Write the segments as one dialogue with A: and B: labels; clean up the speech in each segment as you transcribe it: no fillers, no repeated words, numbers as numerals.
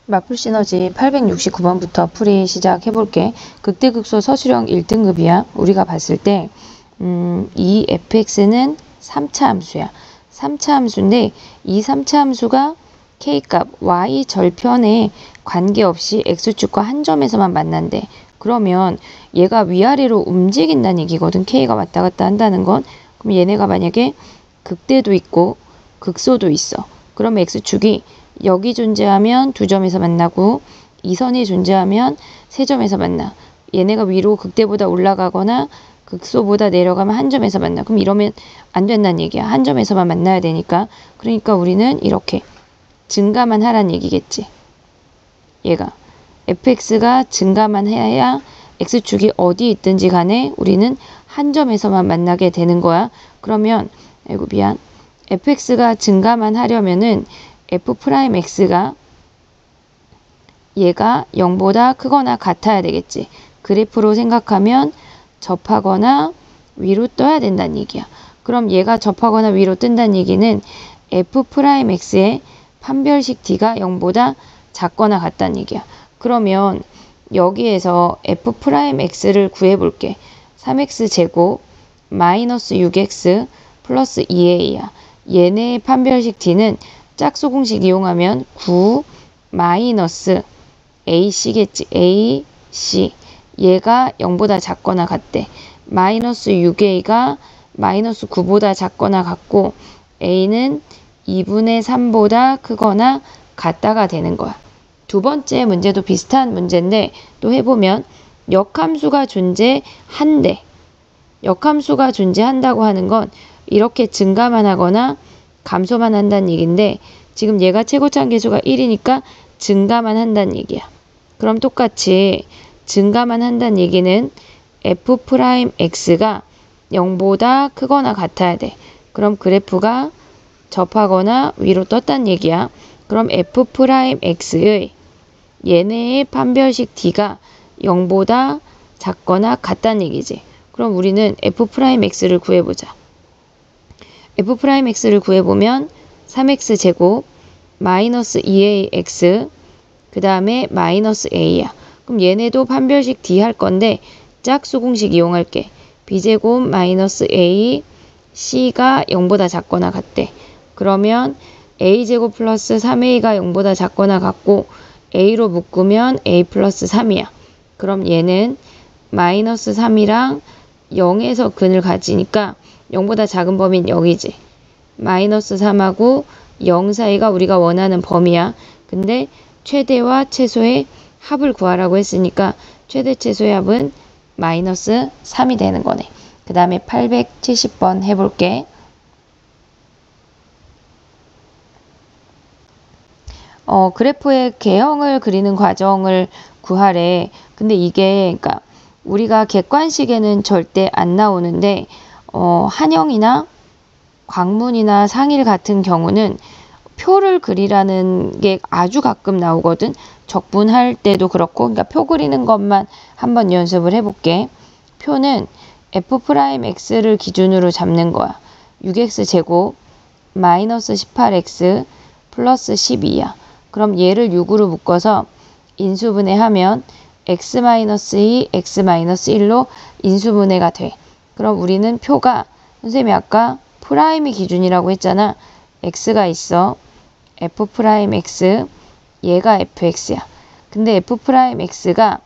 A: 마플 시너지 869번부터 풀이 시작해볼게. 극대극소 서술형 1등급이야. 우리가 봤을 때 이 fx는 3차 함수야. 3차 함수인데 이 3차 함수가 k값 y 절편에 관계없이 x축과 한 점에서만 만난대. 그러면 얘가 위아래로 움직인다는 얘기거든. k가 왔다 갔다 한다는 건. 그럼 얘네가 만약에 극대도 있고 극소도 있어. 그럼 x축이 여기 존재하면 두 점에서 만나고 이 선이 존재하면 세 점에서 만나. 얘네가 위로 극대보다 올라가거나 극소보다 내려가면 한 점에서 만나. 그럼 이러면 안 된다는 얘기야. 한 점에서만 만나야 되니까. 그러니까 우리는 이렇게 증가만 하라는 얘기겠지. 얘가 fx가 증가만 해야 x축이 어디 있든지 간에 우리는 한 점에서만 만나게 되는 거야. 그러면 아이고 미안. fx가 증가만 하려면은 f'x가 얘가 0보다 크거나 같아야 되겠지. 그래프로 생각하면 접하거나 위로 떠야 된다는 얘기야. 그럼 얘가 접하거나 위로 뜬다는 얘기는 f'x의 판별식 d가 0보다 작거나 같다는 얘기야. 그러면 여기에서 f'x를 구해볼게. 3x제곱 마이너스 6x 플러스 2a야. 얘네의 판별식 d는 짝수공식 이용하면 9 마이너스 ac겠지. ac 얘가 0보다 작거나 같대. 마이너스 6a가 마이너스 9보다 작거나 같고 a는 2분의 3보다 크거나 같다가 되는 거야. 두 번째 문제도 비슷한 문제인데 또 해보면 역함수가 존재한대. 역함수가 존재한다고 하는 건 이렇게 증가만 하거나 감소만 한다는 얘기인데 지금 얘가 최고차항 계수가 1이니까 증가만 한다는 얘기야. 그럼 똑같이 증가만 한다는 얘기는 f'x가 0보다 크거나 같아야 돼. 그럼 그래프가 접하거나 위로 떴다는 얘기야. 그럼 f'x의 얘네의 판별식 d가 0보다 작거나 같다는 얘기지. 그럼 우리는 f'x를 구해보자. f'x를 구해보면 3x제곱 마이너스 2ax 그 다음에 마이너스 a야. 그럼 얘네도 판별식 d 할 건데 짝수공식 이용할게. b제곱 마이너스 a c가 0보다 작거나 같대. 그러면 a제곱 플러스 3a가 0보다 작거나 같고 a로 묶으면 a 플러스 3이야. 그럼 얘는 마이너스 3이랑 0에서 근을 가지니까 0보다 작은 범위는 여기지. 마이너스 3하고 0 사이가 우리가 원하는 범위야. 근데 최대와 최소의 합을 구하라고 했으니까 최대 최소의 합은 마이너스 3이 되는 거네. 그 다음에 870번 해볼게. 그래프의 개형을 그리는 과정을 구하래. 근데 이게 그러니까 우리가 객관식에는 절대 안 나오는데 한영이나 광문이나 상일 같은 경우는 표를 그리라는 게 아주 가끔 나오거든. 적분할 때도 그렇고. 그러니까 표 그리는 것만 한번 연습을 해볼게. 표는 f'x를 기준으로 잡는 거야. 6x제곱 마이너스 18x 플러스 12야. 그럼 얘를 6으로 묶어서 인수분해하면 x-2, x-1로 인수분해가 돼. 그럼 우리는 표가 선생님이 아까 프라임이 기준이라고 했잖아. x가 있어. f'x 얘가 fx야. 근데 f'x가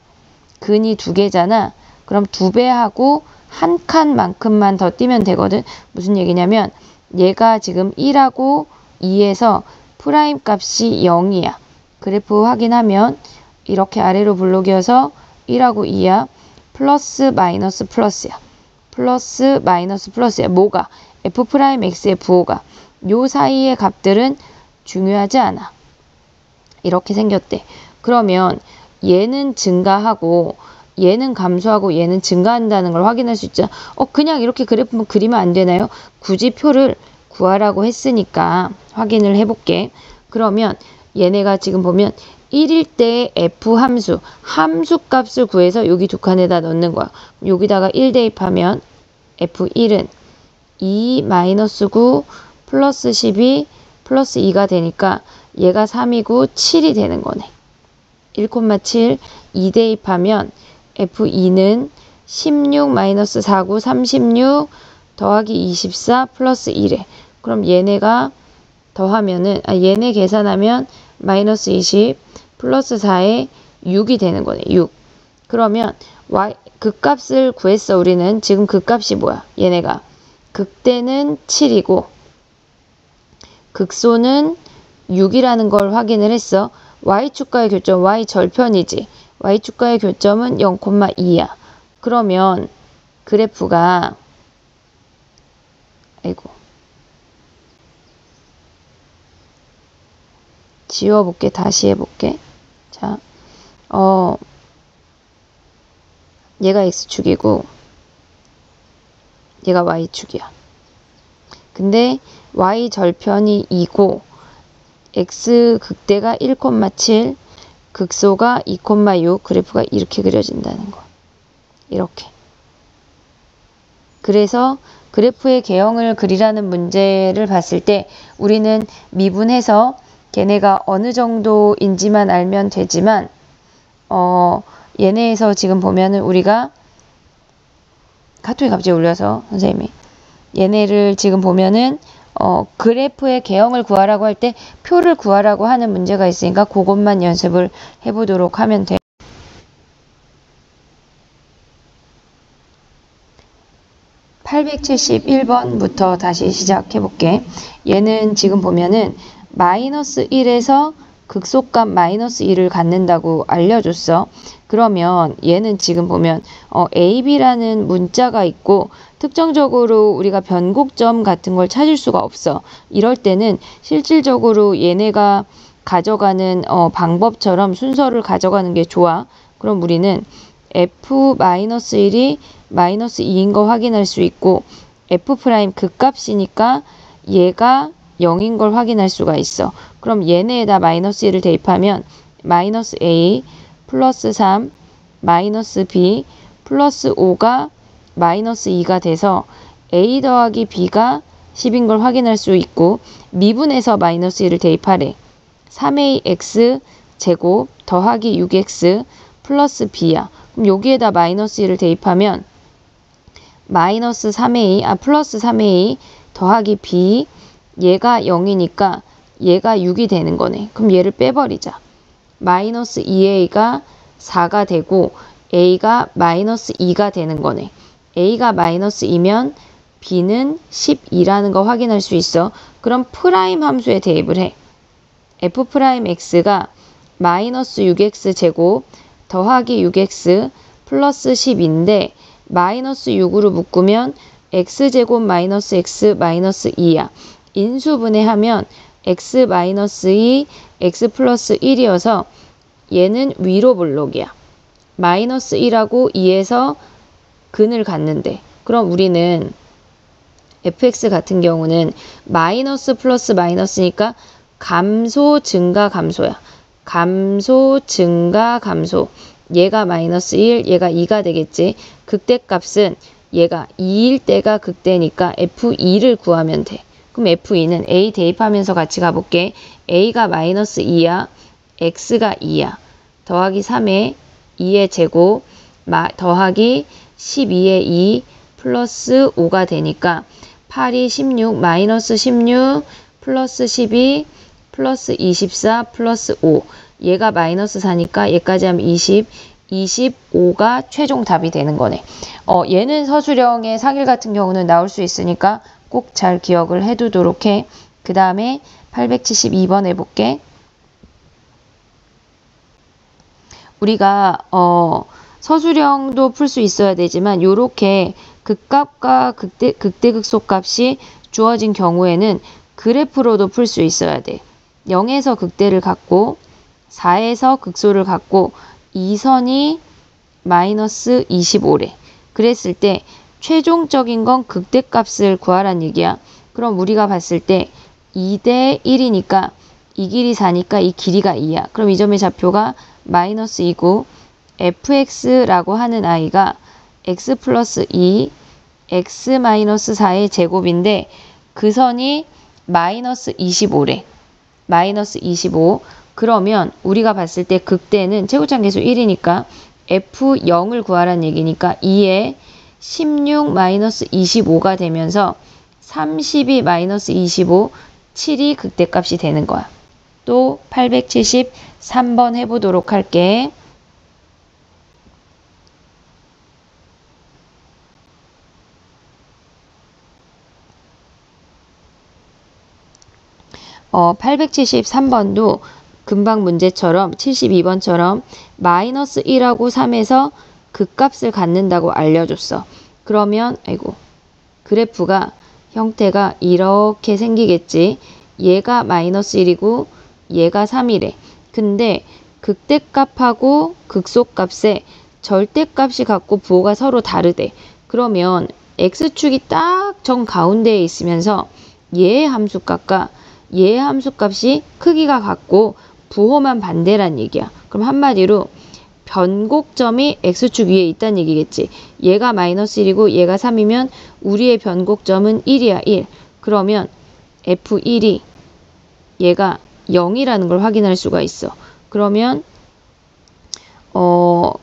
A: 근이 두 개잖아. 그럼 두 배 하고 한 칸만큼만 더 띄면 되거든. 무슨 얘기냐면 얘가 지금 1하고 2에서 프라임 값이 0이야. 그래프 확인하면 이렇게 아래로 블록이어서 1하고 2야. 플러스 마이너스 플러스야. 플러스 마이너스 플러스야. 뭐가? f'x의 부호가. 요 사이의 값들은 중요하지 않아. 이렇게 생겼대. 그러면 얘는 증가하고 얘는 감소하고 얘는 증가한다는 걸 확인할 수 있죠. 그냥 이렇게 그래프만 그리면 안 되나요? 굳이 표를 구하라고 했으니까 확인을 해볼게. 그러면 얘네가 지금 보면 1일 때의 f 함수 값을 구해서 여기 두 칸에다 넣는 거야. 여기다가 1 대입하면 f1은 2 마이너스 9 플러스 12 플러스 2가 되니까 얘가 3이고 7이 되는 거네. 1,7 2 대입하면 F2는 16 마이너스 49 36 더하기 24 플러스 1에 그럼 얘네가 더하면은 얘네 계산하면 마이너스 20 플러스 4에 6이 되는 거네. 6. 그러면 y 극값을 구했어. 우리는 지금 극값이 뭐야? 얘네가 극대는 7이고 극소는 6이라는 걸 확인을 했어. y축과의 교점 y 절편이지. y축과의 교점은 0,2야. 그러면 그래프가 지워볼게. 다시 해볼게. 자, 얘가 x축이고 얘가 y축이야. 근데 y 절편이 2고 x 극대가 1,7 극소가 2,6 그래프가 이렇게 그려진다는 거. 이렇게. 그래서 그래프의 개형을 그리라는 문제를 봤을 때 우리는 미분해서 걔네가 어느 정도인지만 알면 되지만 얘네에서 지금 보면은 우리가 카톡이 갑자기 울려서 선생님이 얘네를 지금 보면은 그래프의 개형을 구하라고 할 때 표를 구하라고 하는 문제가 있으니까 그것만 연습을 해보도록 하면 돼. (871번부터) 다시 시작해볼게. 얘는 지금 보면은 마이너스 1에서 극소값 마이너스 1을 갖는다고 알려줬어. 그러면 얘는 지금 보면 AB라는 문자가 있고 특정적으로 우리가 변곡점 같은 걸 찾을 수가 없어. 이럴 때는 실질적으로 얘네가 가져가는 방법처럼 순서를 가져가는 게 좋아. 그럼 우리는 F-1이 마이너스 2인 거 확인할 수 있고 F' 극값이니까 얘가 0인 걸 확인할 수가 있어. 그럼 얘네에다 마이너스 1을 대입하면 마이너스 A 플러스 3 마이너스 B 플러스 5가 마이너스 2가 돼서 A 더하기 B가 10인 걸 확인할 수 있고 미분해서 마이너스 1을 대입하래. 3AX 제곱 더하기 6X 플러스 B야. 그럼 여기에다 마이너스 1을 대입하면 마이너스 3A 플러스 3A 더하기 B 얘가 0이니까 얘가 6이 되는 거네. 그럼 얘를 빼버리자. 마이너스 2A가 4가 되고 A가 마이너스 2가 되는 거네. A가 마이너스 2면 B는 12라는 거 확인할 수 있어. 그럼 프라임 함수에 대입을 해. F'X가 마이너스 6X 제곱 더하기 6X 플러스 10인데 마이너스 6으로 묶으면 X제곱 마이너스 X 마이너스 2야. 인수분해하면 X 마이너스 2, X 플러스 1이어서 얘는 위로 블록이야. 마이너스 1하고 2에서 근을 갖는데 그럼 우리는 fx 같은 경우는 마이너스 플러스 마이너스니까 감소 증가 감소야. 감소 증가 감소. 얘가 마이너스 1, 얘가 2가 되겠지. 극대값은 얘가 2일 때가 극대니까 F2를 구하면 돼. 그럼 F2는 A 대입하면서 같이 가볼게. A가 마이너스 2야. X가 2야. 더하기 3에 2의 제곱 더하기 12의 2 플러스 5가 되니까 8이 16 마이너스 16 플러스 12 플러스 24 플러스 5 얘가 마이너스 4니까 얘까지 하면 20 25가 최종 답이 되는 거네. 얘는 서술형의 상일 같은 경우는 나올 수 있으니까 꼭 잘 기억을 해두도록 해. 그 다음에 872번 해볼게. 우리가 서술형도 풀 수 있어야 되지만 요렇게 극값과 극대극소값이 주어진 경우에는 그래프로도 풀 수 있어야 돼. 0에서 극대를 갖고 4에서 극소를 갖고 2선이 마이너스 25래. 그랬을 때 최종적인 건 극대값을 구하란 얘기야. 그럼 우리가 봤을 때 2대 1이니까 이 길이 4니까 이 길이가 2야. 그럼 이 점의 좌표가 마이너스 2고 fx라고 하는 아이가 x 플러스 2 x 마이너스 4의 제곱인데 그 선이 마이너스 25래. 마이너스 25. 그러면 우리가 봤을 때 극대는 최고차항 계수 1이니까 F0을 구하라는 얘기니까 2에 16-25가 되면서 32-25, 7이 극대값이 되는 거야. 또 873번 해보도록 할게. 어, 873번도 금방 문제처럼 72번처럼 마이너스 1하고 3에서 극값을 갖는다고 알려줬어. 그러면 아이고 그래프가 형태가 이렇게 생기겠지. 얘가 마이너스 1이고 얘가 3이래. 근데 극대값하고 극소값의 절대값이 같고 부호가 서로 다르대. 그러면 x축이 딱 정 가운데에 있으면서 얘의 함수값과 얘의 함수값이 크기가 같고 부호만 반대란 얘기야. 그럼 한마디로 변곡점이 x축 위에 있다는 얘기겠지. 얘가 마이너스 1이고 얘가 3이면 우리의 변곡점은 1이야. 1. 그러면 f1이 얘가 0이라는 걸 확인할 수가 있어. 그러면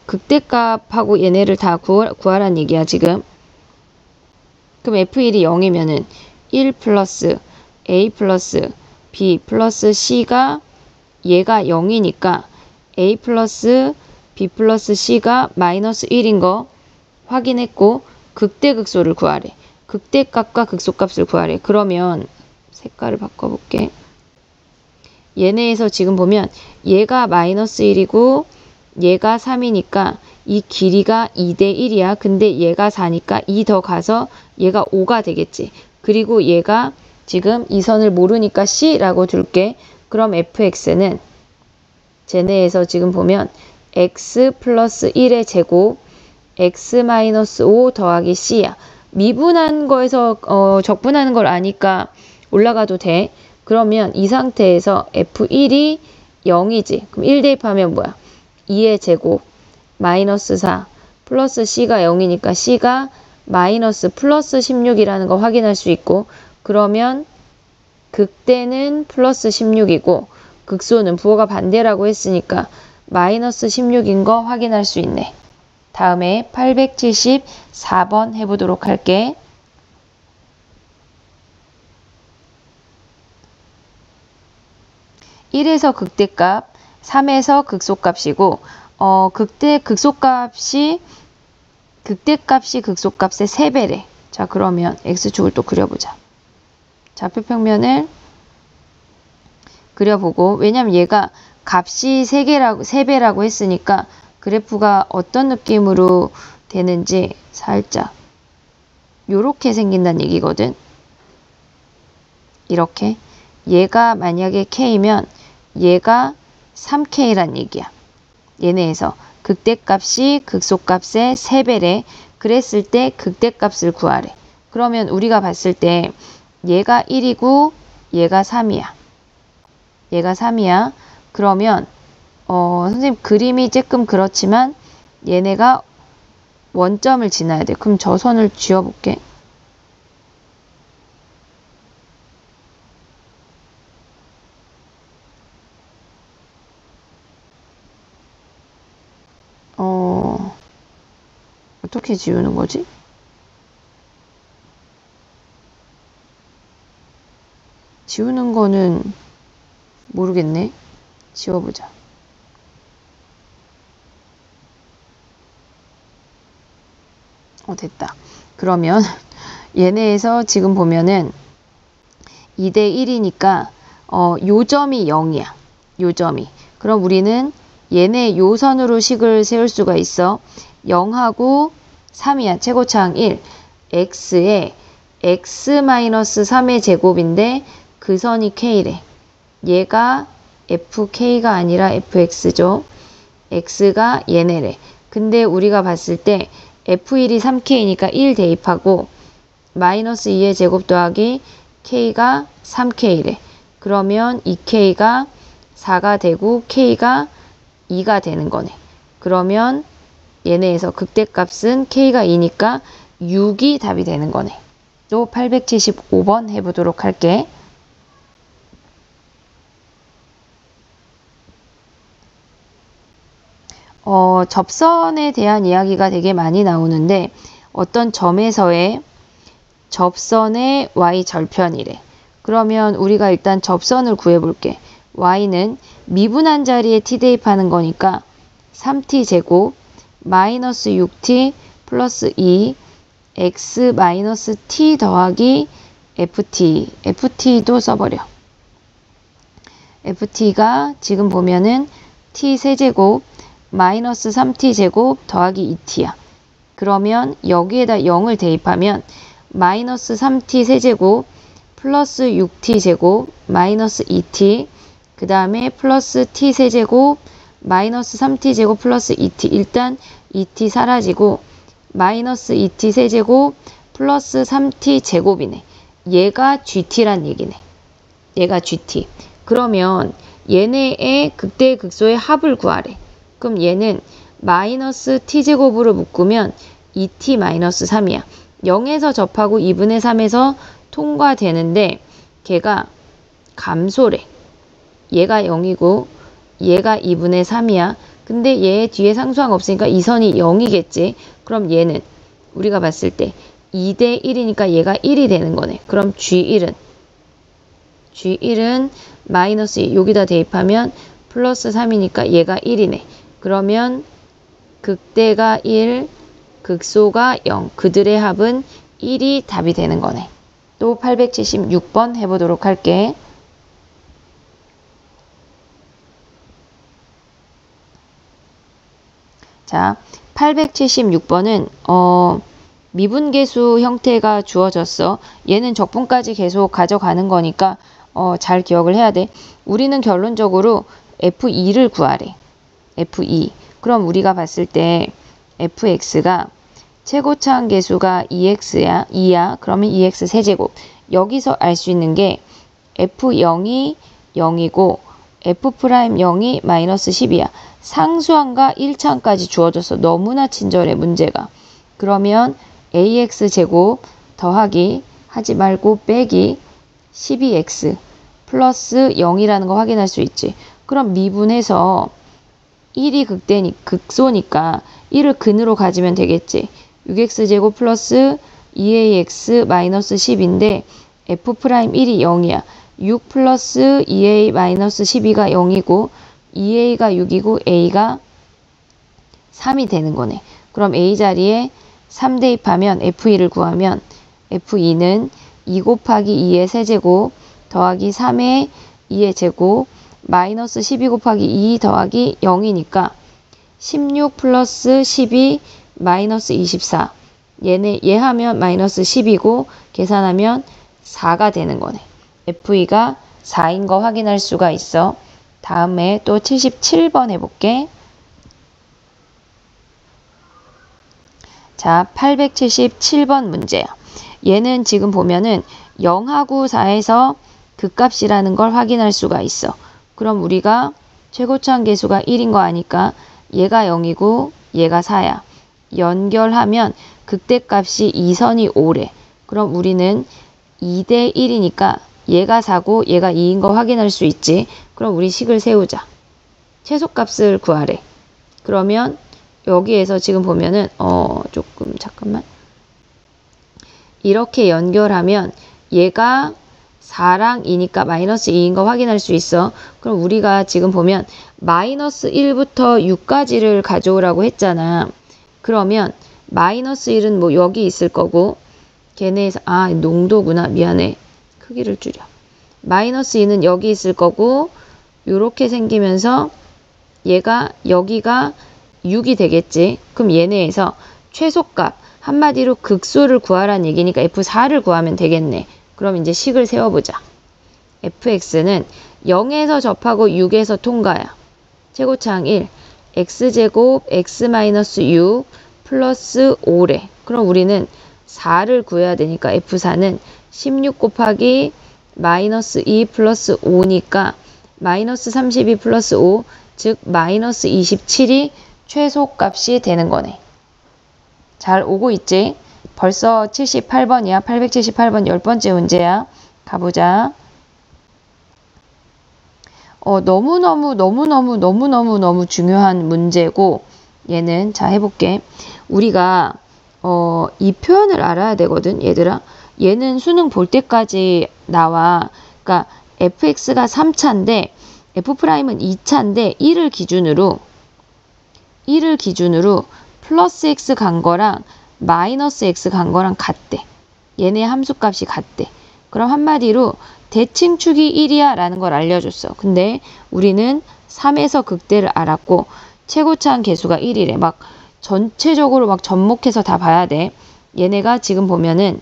A: 극대값하고 얘네를 다 구하란 얘기야 지금. 그럼 f1이 0이면은 1 플러스 a 플러스 b 플러스 c가 얘가 0이니까 a 플러스 b 플러스 c가 마이너스 1인 거 확인했고 극대극소를 구하래. 극대값과 극소값을 구하래. 그러면 색깔을 바꿔볼게. 얘네에서 지금 보면 얘가 마이너스 1이고 얘가 3이니까 이 길이가 2대 1이야. 근데 얘가 4니까 2 더 가서 얘가 5가 되겠지. 그리고 얘가 지금 이 선을 모르니까 C라고 둘게. 그럼 fx는 쟤네에서 지금 보면 x 플러스 1의 제곱 x 마이너스 5 더하기 c야. 미분한 거에서 적분하는 걸 아니까 올라가도 돼. 그러면 이 상태에서 f1이 0이지. 그럼 1 대입하면 뭐야? 2의 제곱 마이너스 4 플러스 c가 0이니까 c가 마이너스 플러스 16이라는 거 확인할 수 있고 그러면 극대는 플러스 16이고 극소는 부호가 반대라고 했으니까 마이너스 16인 거 확인할 수 있네. 다음에 874번 해보도록 할게. 1에서 극대값, 3에서 극소값이고 극소값이 극소값의 3배래. 자 그러면 x축을 또 그려보자. 좌표평면을 그려보고 왜냐면 얘가 값이 3배라고 했으니까 그래프가 어떤 느낌으로 되는지 살짝 요렇게 생긴다는 얘기거든. 이렇게 얘가 만약에 K면 얘가 3K란 얘기야. 얘네에서 극대값이 극소값의 3배래. 그랬을 때 극대값을 구하래. 그러면 우리가 봤을 때 얘가 1이고 얘가 3이야. 얘가 3이야. 그러면 선생님 그림이 조금 그렇지만 얘네가 원점을 지나야 돼. 그럼 저 선을 지워볼게. 어떻게 지우는 거지? 지우는 거는 모르겠네. 지워보자. 됐다. 그러면 얘네에서 지금 보면은 2대 1이니까 요 점이 0이야. 요 점이. 그럼 우리는 얘네 요 선으로 식을 세울 수가 있어. 0하고 3이야. 최고차항 1. x에 x-3의 제곱인데 그 선이 k래. 얘가 fk가 아니라 fx죠. x가 얘네래. 근데 우리가 봤을 때 f1이 3k니까 1 대입하고 마이너스 2의 제곱 더하기 k가 3k래. 그러면 2k가 4가 되고 k가 2가 되는 거네. 그러면 얘네에서 극대값은 k가 2니까 6이 답이 되는 거네. 또 875번 해보도록 할게. 접선에 대한 이야기가 되게 많이 나오는데 어떤 점에서의 접선의 y 절편이래. 그러면 우리가 일단 접선을 구해볼게. y는 미분한 자리에 t 대입하는 거니까 3t제곱 마이너스 6t 플러스 2 x 마이너스 t 더하기 ft도 써버려. ft가 지금 보면은 t 세제곱 마이너스 3t제곱 더하기 2t야. 그러면 여기에다 0을 대입하면 마이너스 3t 세제곱 플러스 6t제곱 마이너스 2t 그 다음에 플러스 t 세제곱 마이너스 3t제곱 플러스 2t 일단 2t 사라지고 마이너스 2t 세제곱 플러스 3t 제곱이네. 얘가 gt란 얘기네. 얘가 gt. 그러면 얘네의 극대의 극소의 합을 구하래. 그럼 얘는 마이너스 t제곱으로 묶으면 2t 마이너스 3이야. 0에서 접하고 2분의 3에서 통과되는데 걔가 감소래. 얘가 0이고 얘가 2분의 3이야. 근데 얘 뒤에 상수항 없으니까 이 선이 0이겠지. 그럼 얘는 우리가 봤을 때 2대 1이니까 얘가 1이 되는 거네. 그럼 G1은 마이너스 2 여기다 대입하면 플러스 3이니까 얘가 1이네. 그러면 극대가 1, 극소가 0. 그들의 합은 1이 답이 되는 거네. 또 876번 해보도록 할게. 자, 876번은 미분계수 형태가 주어졌어. 얘는 적분까지 계속 가져가는 거니까 잘 기억을 해야 돼. 우리는 결론적으로 F2를 구하래. F2. 그럼 우리가 봤을 때 fx가 최고차항 계수가 2야. 그러면 2x 세제곱. 여기서 알 수 있는 게 f0이 0이고 f'0이 마이너스 10이야. 상수항과 1차항까지 주어져서 너무나 친절해 문제가. 그러면 ax제곱 더하기 하지 말고 빼기 12x 플러스 0이라는 거 확인할 수 있지. 그럼 미분해서 1이 극소니까 1을 근으로 가지면 되겠지. 6x제곱 플러스 2ax 마이너스 10인데 f'1이 0이야. 6 플러스 2a 마이너스 12가 0이고 2a가 6이고 a가 3이 되는 거네. 그럼 a 자리에 3 대입하면 f2를 구하면 f2는 2 곱하기 2의 세제곱 더하기 3의 2의 제곱 마이너스 12 곱하기 2 더하기 0이니까 16 플러스 12 마이너스 24. 얘 하면 마이너스 10이고 계산하면 4가 되는 거네. F2가 4인 거 확인할 수가 있어. 다음에 또 77번 해볼게. 자, 877번 문제야. 얘는 지금 보면은 0하고 4에서 극값이라는 걸 확인할 수가 있어. 그럼 우리가 최고차항 계수가 1인 거 아니까 얘가 0이고 얘가 4야. 연결하면 극대값이 2선이 5래. 그럼 우리는 2대 1이니까 얘가 4고 얘가 2인 거 확인할 수 있지. 그럼 우리 식을 세우자. 최소값을 구하래. 그러면 여기에서 지금 보면은 조금 잠깐만. 이렇게 연결하면 얘가 4랑 2니까 마이너스 2인 거 확인할 수 있어. 그럼 우리가 지금 보면 마이너스 1부터 6까지를 가져오라고 했잖아. 그러면 마이너스 1은 뭐 여기 있을 거고 걔네에서 농도구나. 미안해. 크기를 줄여. 마이너스 2는 여기 있을 거고 요렇게 생기면서 얘가 여기가 6이 되겠지. 그럼 얘네에서 최소값 한마디로 극소를 구하라는 얘기니까 F4를 구하면 되겠네. 그럼 이제 식을 세워보자. fx는 0에서 접하고 6에서 통과야. 최고차항 1. x제곱 x-6 플러스 5래. 그럼 우리는 4를 구해야 되니까 f4는 16 곱하기 마이너스 2 플러스 5니까 마이너스 32 플러스 5, 즉 마이너스 27이 최소값이 되는 거네. 잘 오고 있지? 벌써 78번이야. 878번 10번째 문제야. 가보자. 너무너무 중요한 문제고 얘는 자 해볼게. 우리가 이 표현을 알아야 되거든 얘들아. 얘는 수능 볼 때까지 나와. 그러니까 fx가 3차인데 f'은 2차인데 1을 기준으로 플러스 x 간 거랑 마이너스 x 간 거랑 같대. 얘네 함수값이 같대. 그럼 한마디로 대칭축이 1이야 라는 걸 알려줬어. 근데 우리는 3에서 극대를 알았고 최고차항 계수가 1이래. 막 전체적으로 막 접목해서 다 봐야 돼. 얘네가 지금 보면은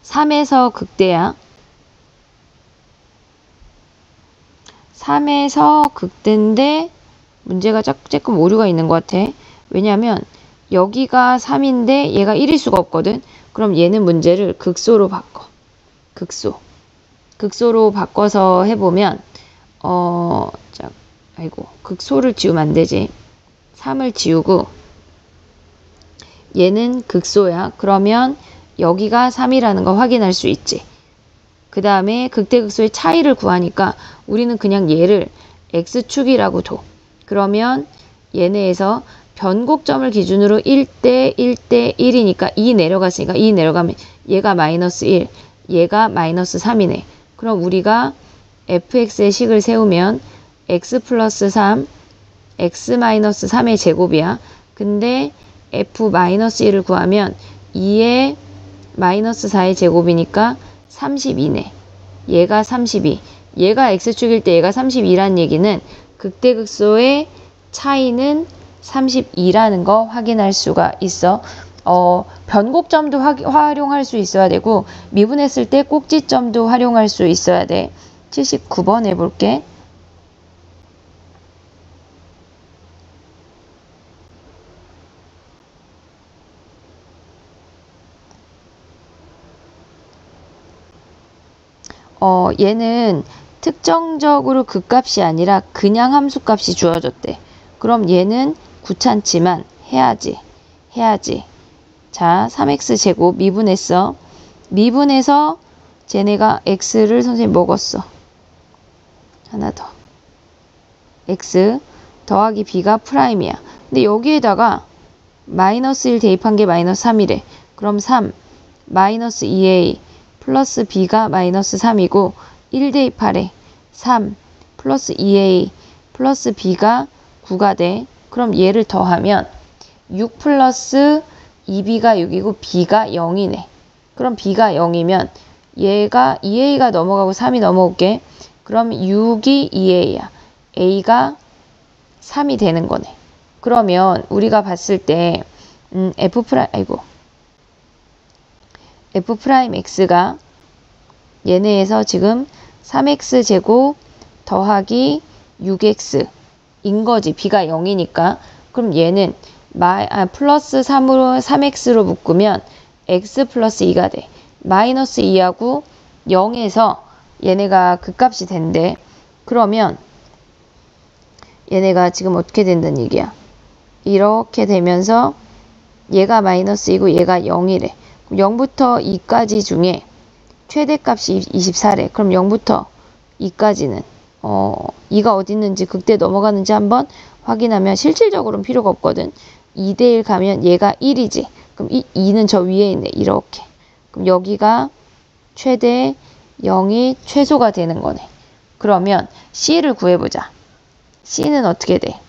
A: 3에서 극대야. 3에서 극대인데 문제가 조금 오류가 있는 것 같아. 왜냐면 여기가 3인데 얘가 1일 수가 없거든. 그럼 얘는 문제를 극소로 바꿔. 극소로 바꿔서 해보면 극소를 지우면 안 되지. 3을 지우고 얘는 극소야. 그러면 여기가 3이라는 거 확인할 수 있지. 그 다음에 극대극소의 차이를 구하니까 우리는 그냥 얘를 x축이라고 둬. 그러면 얘네에서 변곡점을 기준으로 1대 1대 1이니까 2 내려갔으니까 2 내려가면 얘가 마이너스 1, 얘가 마이너스 3이네. 그럼 우리가 fx의 식을 세우면 x 플러스 3, x 마이너스 3의 제곱이야. 근데 f 마이너스 1을 구하면 2의 마이너스 4의 제곱이니까 32네. 얘가 32. 얘가 x축일 때 얘가 32라는 얘기는 극대극소의 차이는 32라는 거 확인할 수가 있어. 변곡점도 활용할 수 있어야 되고 미분했을 때 꼭지점도 활용할 수 있어야 돼. 79번 해볼게. 얘는 특정적으로 극값이 아니라 그냥 함수값이 주어졌대. 그럼 얘는 귀찮지만 해야지. 자, 3x제곱 미분했어. 미분해서 쟤네가 x를 선생님 먹었어. 하나 더. x 더하기 b가 프라임이야. 근데 여기에다가 마이너스 1 대입한 게 마이너스 3이래. 그럼 3 마이너스 2a 플러스 b가 마이너스 3이고 1 대입하래. 3 플러스 2a 플러스 b가 9가 돼. 그럼 얘를 더하면 6 플러스 2b가 6이고 b가 0이네. 그럼 b가 0이면 얘가 2a가 넘어가고 3이 넘어올게. 그럼 6이 2a야. a가 3이 되는 거네. 그러면 우리가 봤을 때 f'x가 얘네에서 지금 3x제곱 더하기 6x인 거지. b가 0이니까. 그럼 얘는 플러스 3으로 3x로 묶으면 x 플러스 2가 돼. 마이너스 2하고 0에서 얘네가 극값이 된대. 그러면 얘네가 지금 어떻게 된다는 얘기야. 이렇게 되면서 얘가 마이너스 2고 얘가 0이래. 0부터 2까지 중에 최대값이 24래. 그럼 0부터 2까지는 2가 어디 있는지 극대 넘어가는지 한번 확인하면 실질적으로는 필요가 없거든. 2대1 가면 얘가 1이지. 그럼 2는 저 위에 있네. 이렇게. 그럼 여기가 최대 0이 최소가 되는 거네. 그러면 C를 구해보자. C는 어떻게 돼?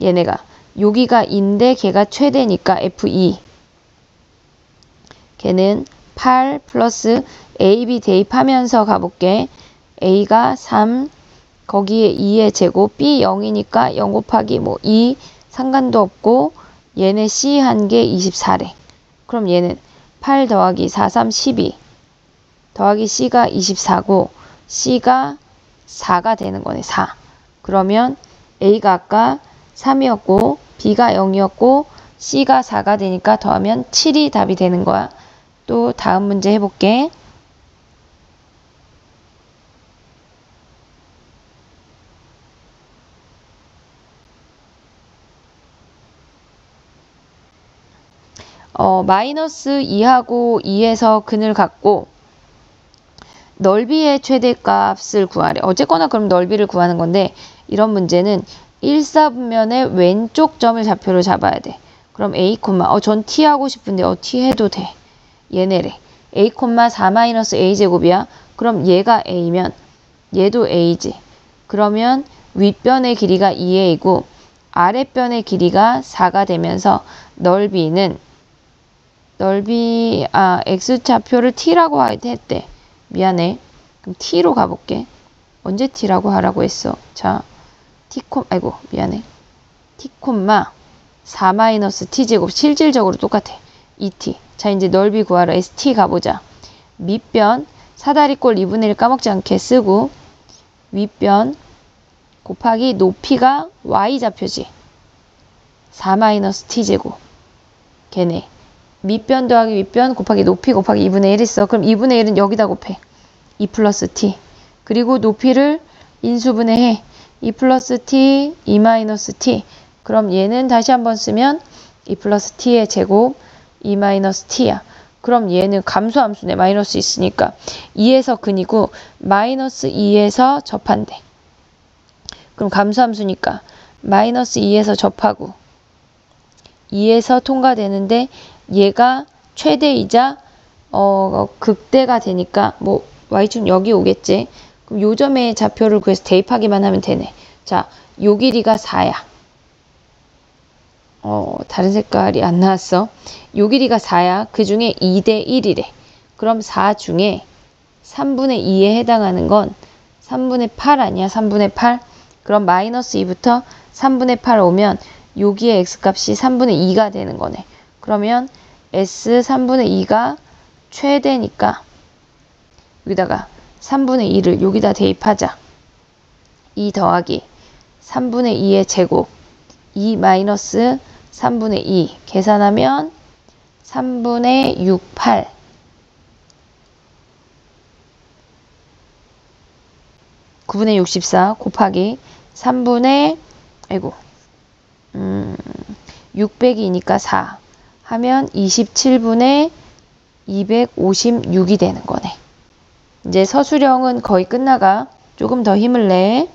A: 얘네가 여기가 2인데 걔가 최대니까 F2. 걔는 8 플러스 AB 대입하면서 가볼게. A가 3, 거기에 2의 제곱, B 0이니까 0 곱하기 2 상관도 없고 얘네 C 한 개 24래. 그럼 얘는 8 더하기 4, 3, 12 더하기 C가 24고 C가 4가 되는 거네. 4. 그러면 A가 아까 3이었고 B가 0이었고 C가 4가 되니까 더하면 7이 답이 되는 거야. 또 다음 문제 해볼게. 마이너스 2하고 2에서 근을 갖고 넓이의 최대값을 구하래. 어쨌거나 그럼 넓이를 구하는 건데 이런 문제는 1사분면의 왼쪽 점을 좌표로 잡아야 돼. 그럼 A, 전 T 하고 싶은데 T 해도 돼. 얘네래. A, 4-A제곱이야. 그럼 얘가 A면 얘도 A지. 그러면 윗변의 길이가 2A이고 아랫변의 길이가 4가 되면서 넓이는 X좌표를 T라고 했대. 미안해. 그럼 T로 가볼게. 언제 T라고 하라고 했어? 자, 미안해. T, 4-T제곱 실질적으로 똑같아. 2T. 자, 이제 넓이 구하러 ST 가보자. 밑변 사다리꼴 2분의 1 까먹지 않게 쓰고 윗변 곱하기 높이가 Y좌표지. 4-T제곱. 걔네. 밑변 더하기 윗변 곱하기 높이 곱하기 2분의 1 있어. 그럼 2분의 1은 여기다 곱해. 2 플러스 T. 그리고 높이를 인수분해해. 2 플러스 T, 2 마이너스 T. 그럼 얘는 다시 한번 쓰면 2 플러스 T의 제곱, 2 마이너스 T야. 그럼 얘는 감소함수네. 마이너스 있으니까. 2에서 근이고 마이너스 2에서 접한대. 그럼 감소함수니까 마이너스 2에서 접하고 2에서 통과되는데 얘가 최대이자 극대가 되니까 뭐 y축 여기 오겠지. 그럼 요 점의 좌표를 구해서 대입하기만 하면 되네. 자, 요 길이가 4야. 다른 색깔이 안 나왔어. 요 길이가 4야. 그 중에 2대 1이래. 그럼 4 중에 3분의 2에 해당하는 건 3분의 8 아니야? 3분의 8? 그럼 마이너스 2부터 3분의 8 오면 여기에 x값이 3분의 2가 되는 거네. 그러면 S 3분의 2가 최대니까 여기다가 3분의 2를 여기다 대입하자. 2 더하기 3분의 2의 제곱 2 마이너스 3분의 2 계산하면 3분의 6, 8 9분의 64 곱하기 3분의 600이니까 4 하면 27분의 256이 되는 거네. 이제 서술형은 거의 끝나가. 조금 더 힘을 내.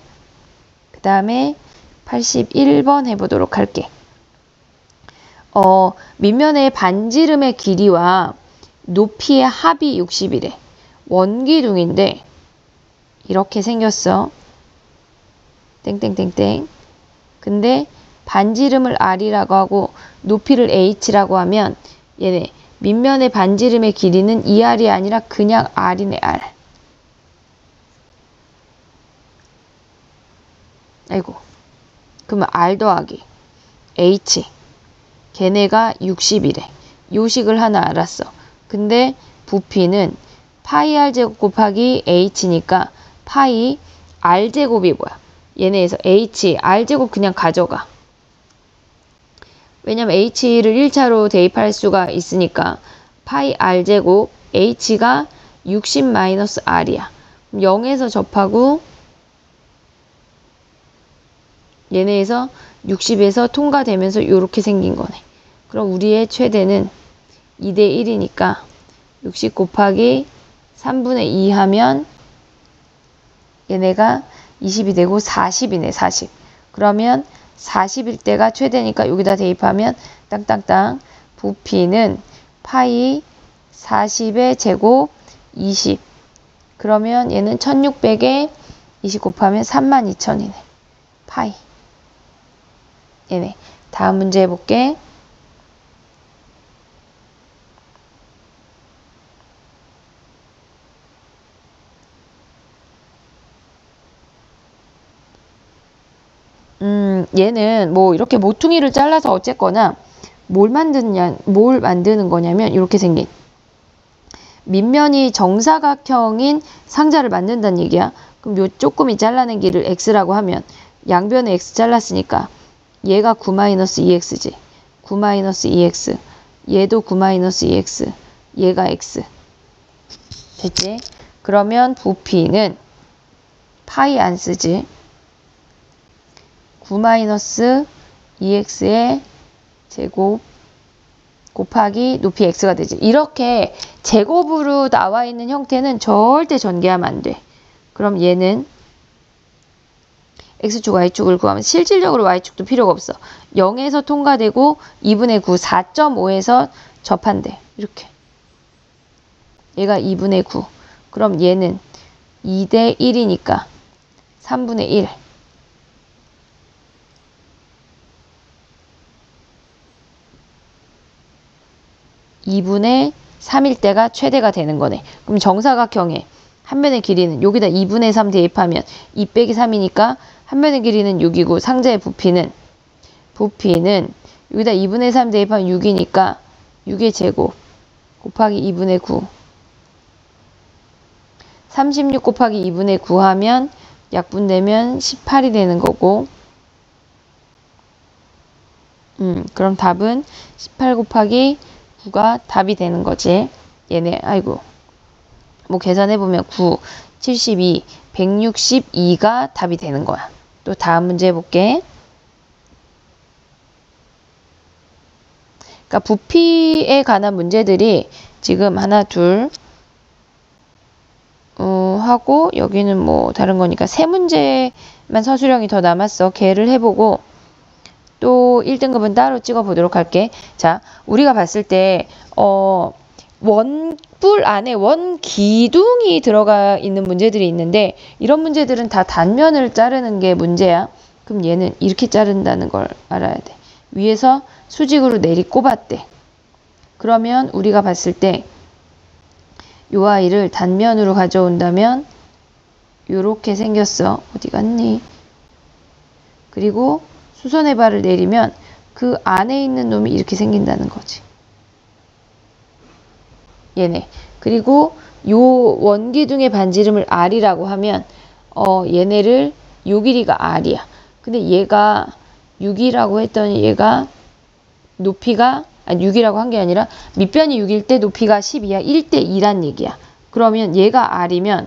A: 그 다음에 81번 해보도록 할게. 밑면의 반지름의 길이와 높이의 합이 60이래. 원기둥인데 이렇게 생겼어. 땡땡땡땡. 근데 반지름을 R이라고 하고 높이를 H라고 하면 얘네 밑면의 반지름의 길이는 2R이 아니라 그냥 R이네. R. 그러면 R 더하기 H. 걔네가 60이래. 요식을 하나 알았어. 근데 부피는 파이 R제곱 곱하기 H니까 파이 R제곱이 뭐야? 얘네에서 H, R제곱 그냥 가져가. 왜냐면 H를 1차로 대입할 수가 있으니까 파이 R제곱 H가 60 마이너스 R이야. 0에서 접하고 얘네에서 60에서 통과되면서 이렇게 생긴 거네. 그럼 우리의 최대는 2대 1이니까 60 곱하기 3분의 2 하면 얘네가 20이 되고 40이네. 40. 그러면 40일 때가 최대니까 여기다 대입하면 땅땅땅 부피는 파이 40의 제곱 20. 그러면 얘는 1600에 20 곱하면 32,000이네. 파이. 얘네. 다음 문제 해볼게. 얘는 뭐 이렇게 모퉁이를 잘라서 어쨌거나 뭘 만드는 거냐면 이렇게 생긴 밑면이 정사각형인 상자를 만든다는 얘기야. 그럼 요 조금이 잘라낸 길을 x라고 하면 양변에 x 잘랐으니까 얘가 9-2x지. 9-2x. 얘도 9-2x. 얘가 x. 됐지? 그러면 부피는 파이 안 쓰지. 9-2x의 제곱 곱하기 높이 x가 되지. 이렇게 제곱으로 나와 있는 형태는 절대 전개하면 안 돼. 그럼 얘는 x축, y축을 구하면 실질적으로 y축도 필요가 없어. 0에서 통과되고 2분의 9, 4.5에서 접한대. 이렇게. 얘가 2분의 9. 그럼 얘는 2대 1이니까 3분의 1. 2분의 3일 때가 최대가 되는 거네. 그럼 정사각형의 한 면의 길이는 여기다 2분의 3 대입하면 2 빼기 3이니까 한 면의 길이는 6이고 상자의 부피는 여기다 2분의 3 대입하면 6이니까 6의 제곱 곱하기 2분의 9. 36 곱하기 2분의 9 하면 약분되면 18이 되는 거고 그럼 답은 18 곱하기 9가 답이 되는 거지. 얘네 아이고 뭐 계산해보면 9, 72, 162가 답이 되는 거야. 또 다음 문제 해볼게. 그러니까 부피에 관한 문제들이 지금 하나, 둘 하고 여기는 뭐 다른 거니까 세 문제만 서술형이 더 남았어. 걔를 해보고 또 1등급은 따로 찍어보도록 할게. 자, 우리가 봤을 때 원뿔 안에 원기둥이 들어가 있는 문제들이 있는데 이런 문제들은 다 단면을 자르는 게 문제야. 그럼 얘는 이렇게 자른다는 걸 알아야 돼. 위에서 수직으로 내리 꼽았대. 그러면 우리가 봤을 때 요 아이를 단면으로 가져온다면 요렇게 생겼어. 어디 갔니? 그리고 수선의 발을 내리면 그 안에 있는 놈이 이렇게 생긴다는 거지. 얘네. 그리고 요 원기둥의 반지름을 R이라고 하면 얘네를 요 길이가 R이야. 근데 얘가 6이라고 했더니 얘가 높이가 6이라고 한 게 아니라 밑변이 6일 때 높이가 10이야. 1대 2란 얘기야. 그러면 얘가 R이면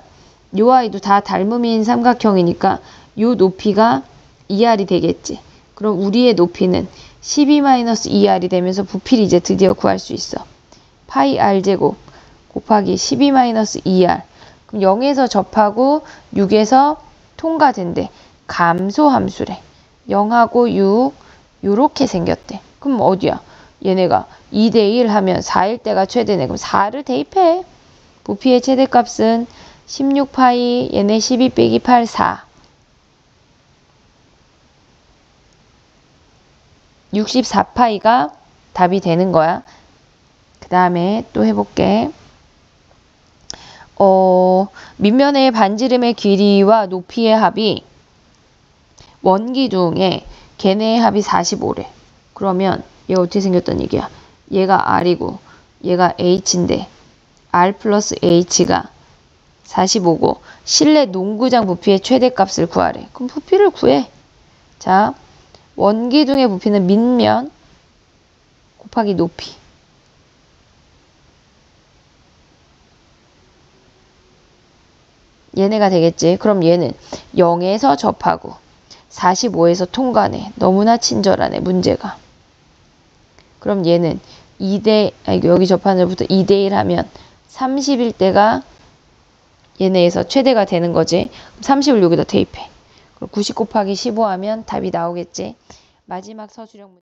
A: 요 아이도 다 닮음인 삼각형이니까 요 높이가 2R이 되겠지. 그럼 우리의 높이는 12-2R이 되면서 부피를 이제 드디어 구할 수 있어. 파이 R제곱 곱하기 12-2R. 그럼 0에서 접하고 6에서 통과된대. 감소함수래. 0하고 6 요렇게 생겼대. 그럼 어디야? 얘네가 2대1 하면 4일 때가 최대네. 그럼 4를 대입해. 부피의 최대값은 16파이 얘네 12 빼기 8 4. 64파이가 답이 되는 거야. 그 다음에 또 해볼게. 밑면의 반지름의 길이와 높이의 합이 원기둥에 걔네의 합이 45래. 그러면 얘가 어떻게 생겼단 얘기야? 얘가 R이고 얘가 H인데 R 플러스 H가 45고 실내 농구장 부피의 최대값을 구하래. 그럼 부피를 구해. 자, 원기둥의 부피는 밑면 곱하기 높이. 얘네가 되겠지. 그럼 얘는 0에서 접하고 45에서 통과네. 너무나 친절하네, 문제가. 그럼 얘는 여기 접하늘부터 2대1 하면 30일 때가 얘네에서 최대가 되는 거지. 30을 여기다 대입해. 그럼 90 곱하기 15 하면 답이 나오겠지. 마지막 서술형 문제.